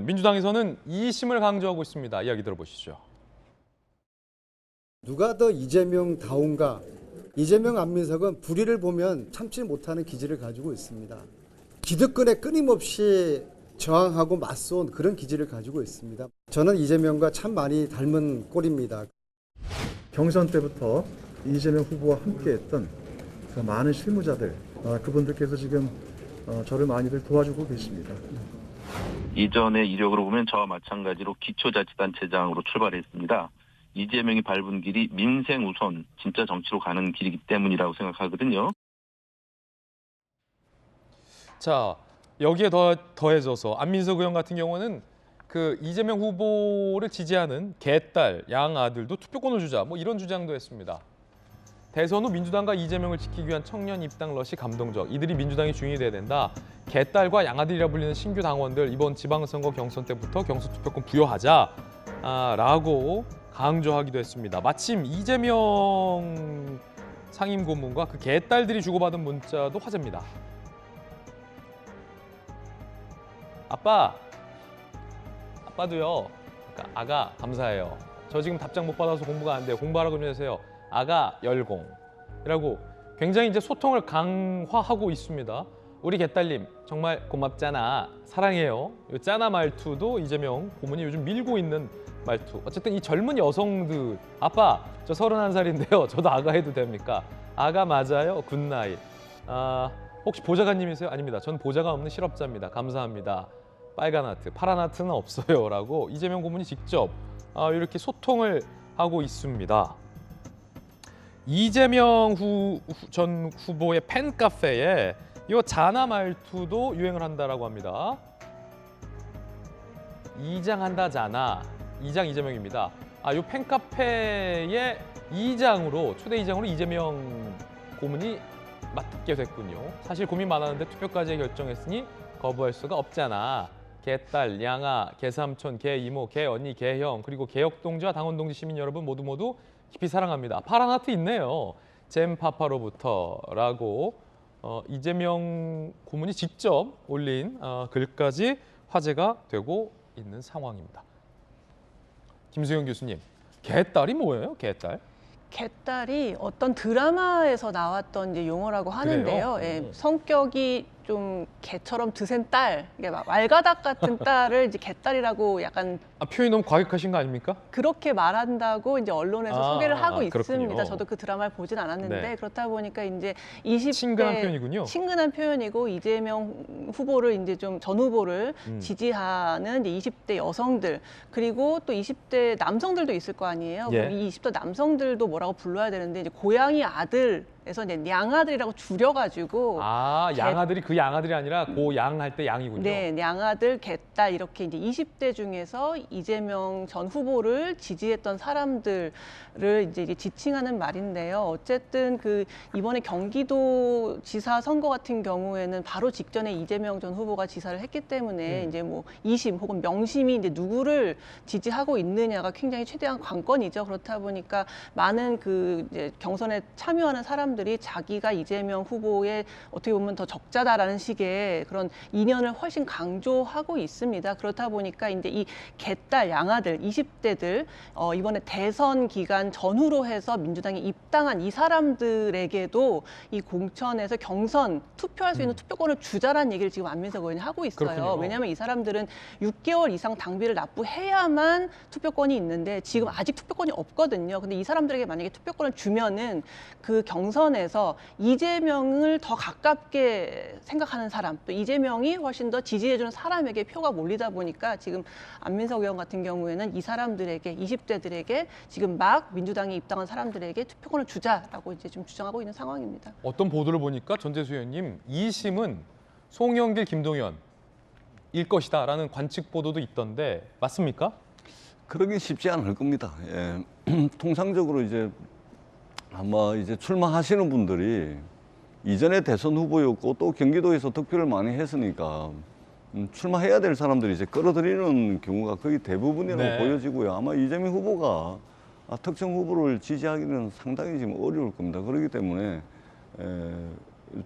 민주당에서는 2심을 강조하고 있습니다. 이야기 들어보시죠. 누가 더 이재명다운가? 이재명 안민석은 불의를 보면 참지 못하는 기질을 가지고 있습니다. 기득권에 끊임없이 저항하고 맞서온 그런 기질을 가지고 있습니다. 저는 이재명과 참 많이 닮은 꼴입니다. 경선 때부터 이재명 후보와 함께했던 그 많은 실무자들, 그분들께서 지금 저를 많이들 도와주고 계십니다. 이전의 이력으로 보면 저와 마찬가지로 기초자치단체장으로 출발했습니다. 이재명이 밟은 길이 민생 우선 진짜 정치로 가는 길이기 때문이라고 생각하거든요. 자, 여기에 더해져서 안민석 의원 같은 경우는 그 이재명 후보를 지지하는 개딸, 양아들도 투표권을 주자 뭐 이런 주장도 했습니다. 대선 후 민주당과 이재명을 지키기 위한 청년 입당 러시 감동적. 이들이 민주당의 주인이 돼야 된다. 개딸과 양아들이라 불리는 신규 당원들 이번 지방선거 경선 때부터 경선 투표권 부여하자라고 강조하기도 했습니다. 마침 이재명 상임고문과 그 개딸들이 주고받은 문자도 화제입니다. 아빠도요. 그러니까 아가 감사해요. 저 지금 답장 못 받아서 공부가 안 돼요. 공부하라고 좀 해주세요. 아가 열공이라고 굉장히 이제 소통을 강화하고 있습니다. 우리 개딸님 정말 고맙잖아. 사랑해요. 이 짜나 말투도 이재명 고문이 요즘 밀고 있는 말투. 어쨌든 이 젊은 여성들 아빠 저 31살인데요. 저도 아가 해도 됩니까? 아가 맞아요. 굿나잇. 혹시 보좌관님이세요? 아닙니다. 전 보좌가 없는 실업자입니다. 감사합니다. 빨간 하트, 파란 하트는 없어요. 라고 이재명 고문이 직접 이렇게 소통을 하고 있습니다. 이재명 전 후보의 팬카페에 이 자나 말투도 유행을 한다라고 합니다. 이장한다 자나, 이장 이재명입니다. 이 팬카페의 이장으로 초대 이장으로 이재명 고문이 맡게 됐군요. 사실 고민 많았는데 투표까지 결정했으니 거부할 수가 없잖아. 개딸, 양아, 개삼촌, 개이모, 개언니, 개형 그리고 개혁동지와 당원동지 시민 여러분 모두 깊이 사랑합니다. 파란 하트 있네요. 잼파파로부터라고 이재명 고문이 직접 올린 글까지 화제가 되고 있는 상황입니다. 김수영 교수님, 개딸이 뭐예요? 개딸? 개딸이 어떤 드라마에서 나왔던 이제 용어라고 하는데요. 예, 성격이 좀 개처럼 드센 딸, 이게 막 왈가닥 같은 딸을 이제 개딸이라고 약간 표현이 너무 과격하신 거 아닙니까? 그렇게 말한다고 이제 언론에서 소개를 하고 있습니다. 그렇군요. 저도 그 드라마를 보진 않았는데 네. 그렇다 보니까 이제 20대 친근한 표현이군요. 친근한 표현이고 이재명 후보를 이제 좀 전 후보를 지지하는 이제 20대 여성들 그리고 또 20대 남성들도 있을 거 아니에요. 예. 그럼 이 20대 남성들도 뭐라고 불러야 되는데 이제 고양이 아들에서 이제 양아들이라고 줄여가지고 양아들이 그 양아들이 아니라 고 양 할 때 양이군요. 네, 양아들, 개딸 이렇게 이제 20대 중에서 이재명 전 후보를 지지했던 사람들을 이제 지칭하는 말인데요. 어쨌든 그 이번에 경기도지사 선거 같은 경우에는 바로 직전에 이재명 전 후보가 지사를 했기 때문에 이제 뭐 2심 혹은 명심이 이제 누구를 지지하고 있느냐가 굉장히 최대한 관건이죠. 그렇다 보니까 많은 그 이제 경선에 참여하는 사람들이 자기가 이재명 후보의 어떻게 보면 더 적자다라는 식의 그런 이념을 훨씬 강조하고 있습니다. 그렇다 보니까 이제 이 개딸, 양아들, 20대들 이번에 대선 기간 전후로 해서 민주당에 입당한 이 사람들에게도 이 공천에서 경선 투표할 수 있는 투표권을 주자라는 얘기를 지금 안민석 의원이 하고 있어요. 그렇군요. 왜냐하면 이 사람들은 6개월 이상 당비를 납부해야만 투표권이 있는데 지금 아직 투표권이 없거든요. 근데 이 사람들에게 만약에 투표권을 주면은 그 경선에서 이재명을 더 가깝게 생각하는 사람, 또 이재명이 훨씬 더 지지해주는 사람에게 표가 몰리다 보니까 지금 안민석 의원 같은 경우에는 이 사람들에게 20대들에게 지금 막 민주당에 입당한 사람들에게 투표권을 주자라고 이제 좀 주장하고 있는 상황입니다. 어떤 보도를 보니까 전재수 의원님 2심은 송영길, 김동연 일 것이다라는 관측 보도도 있던데 맞습니까? 그러기 쉽지 않을 겁니다. 예. 통상적으로 이제 아마 이제 출마하시는 분들이 이전에 대선 후보였고 또 경기도에서 득표를 많이 했으니까 출마해야 될 사람들이 이제 끌어들이는 경우가 거의 대부분이라고 네. 보여지고요. 아마 이재명 후보가 특정 후보를 지지하기는 상당히 지금 어려울 겁니다. 그렇기 때문에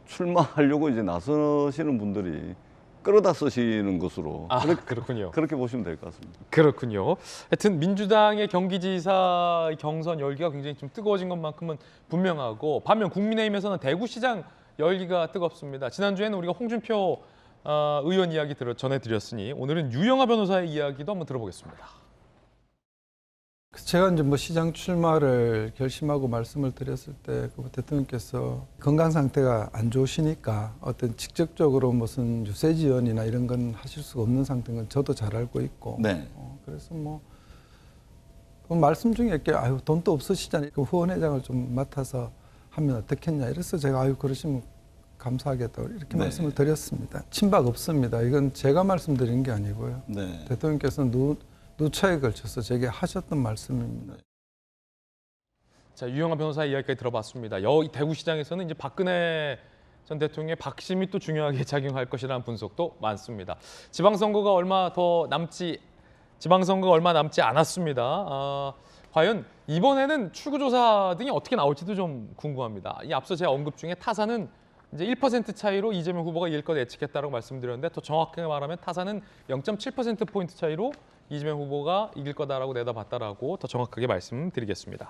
출마하려고 이제 나서시는 분들이 끌어다 쓰시는 것으로 아, 그렇군요. 그렇게 보시면 될 것 같습니다. 그렇군요. 하여튼 민주당의 경기지사 경선 열기가 굉장히 좀 뜨거워진 것만큼은 분명하고 반면 국민의힘에서는 대구시장 열기가 뜨겁습니다. 지난주에는 우리가 홍준표 의원 이야기 전해드렸으니 오늘은 유영하 변호사의 이야기도 한번 들어보겠습니다. 제가 이제 뭐 시장 출마를 결심하고 말씀을 드렸을 때 그 대통령께서 건강 상태가 안 좋으시니까 어떤 직접적으로 무슨 유세 지원이나 이런 건 하실 수가 없는 상태인 건 저도 잘 알고 있고 네. 그래서 그 말씀 중에 이렇게 아유 돈도 없으시잖아요. 그 후원회장을 좀 맡아서 하면 어떻겠냐 이래서 제가 아유 그러시면 감사하겠다고 이렇게 네. 말씀을 드렸습니다. 친박 없습니다. 이건 제가 말씀드린 게 아니고요. 네. 대통령께서는 누차에 걸쳐서 제게 하셨던 말씀입니다. 자, 유영하 변호사의 이야기까지 들어봤습니다. 대구시장에서는 이제 박근혜 전 대통령의 박심이 또 중요하게 작용할 것이라는 분석도 많습니다. 지방선거가 얼마 남지 않았습니다. 과연 이번에는 출구조사 등이 어떻게 나올지도 좀 궁금합니다. 이 앞서 제가 언급 중에 타사는 이제 1% 차이로 이재명 후보가 이길 것 예측했다고 말씀드렸는데 더 정확하게 말하면 타사는 0.7%포인트 차이로 이재명 후보가 이길 거다라고 내다봤다라고 더 정확하게 말씀드리겠습니다.